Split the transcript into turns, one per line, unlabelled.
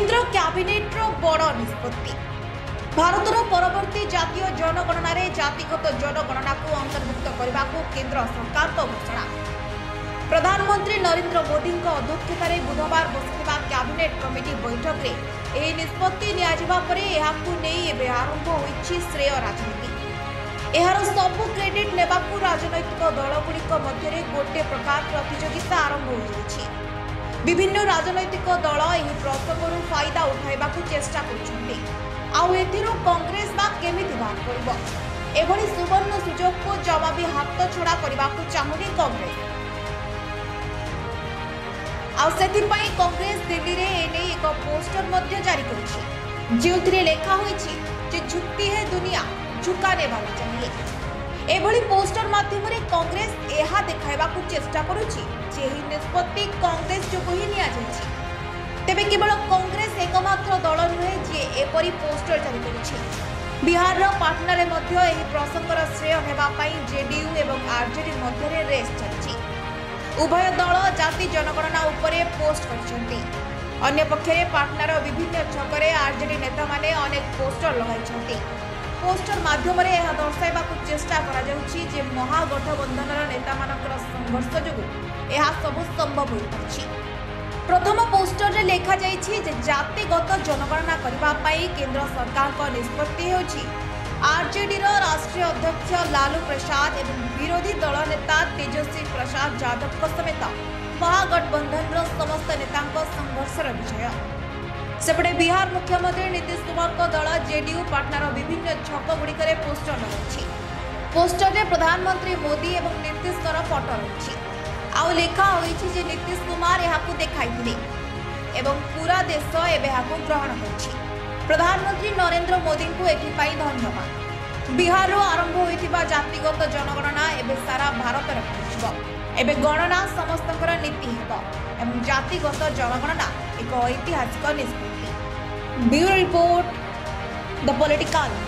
केंद्र कैबिनेट बड़ निष्पत्ति भारतर परवर्ती जातीय जनगणना जातिगत जनगणना को अंतर्भुक्त करने को केंद्र सरकार घोषणा। प्रधानमंत्री नरेंद्र मोदी अध्यक्षतार बुधवार बसिथिबा कैबिनेट कमिटी बैठक में यह निष्पत्ति नहीं आरंभ होइछि श्रेय राजनीति। एहार सबु क्रेडिट नेबाकू राजनैतिक दलगुड़िक मध्य गोटे प्रकार प्रतियोगिता आरंभ हो जाइछि। विभिन्न राजनैतिक दल यह प्रसंगरू फायदा उठाइबा चेष्टा करुछन्ति। कांग्रेस बा केमिति बात करिबो? एभली सुवर्ण सुजोग को जमा भी हाथ छड़ा करने को चाहुनी कांग्रेस। कांग्रेस दिल्ली रे एने एक पोस्टर मध्य जारी करिछि जेउथिरे लेखा होइछि जे झुकती है दुनिया झुकाने वाला चाहिए। एभली पोस्टर माध्यम कांग्रेस यह देखाइबा चेष्टा करुछि जे ही निष्पत्ति कांग्रेस जो ही निया जाइछि। तेबे केवल कांग्रेस एकमात्र दल नुहे जे एपरी पोस्टर जारी करिछि। बिहार पाटना रे मध्य एही प्रसंगर श्रेय नेबा पई जेडीयू एवं आरजेडी मध्य रेस चलछि। उभय दल जाति जनगणना उपरे पोस्ट करछन्ति। अन्य पक्षरे पाटनार विभिन्न छकरे आरजेडी नेता माने अनेक पोस्टर लगाइछन्ति। पोस्टर माध्यम यह दर्शाइबा चेष्टा करा जाउछि जे महागठबंधनर नेता मानकर संघर्ष जोगु यह सब संभव हो पाछि। प्रथम पोस्टर रे लेखा जाइछि जे जातिगत जनगणना करबा पई केंद्र सरकार को निष्पत्ति होछि। आरजेडी रो राष्ट्रीय अध्यक्ष लालू प्रसाद एवं विरोधी दल नेता तेजस्वी प्रसाद यादव को समेत महागठबंधन रो समस्त नेतांको संघर्षर विजय। सेपटे बिहार मुख्यमंत्री नीतीश कुमार को दल जेडीयू पाटनार विभिन्न छक गुड़िकरे पोस्टर लगाइछि। पोस्टर रे प्रधानमंत्री मोदी एवं नीतीश फोटो रही आउ लेखा होइछि जे नीतीश कुमार यहाकू देखाइथिले एवं पूरा देश एबे यहाकू ग्रहण करछि। प्रधानमंत्री नरेंद्र मोदी को एथिपाई धन्यवाद। बिहार आरंभ होइथिबा जातिगत जनगणना एबे सारा भारत रे पहुंचबो। एबे गणना समस्तकर नीति हेबो एवं जातिगत जनगणना एक ऐतिहासिक निष्पत्ति। Bureau report the political.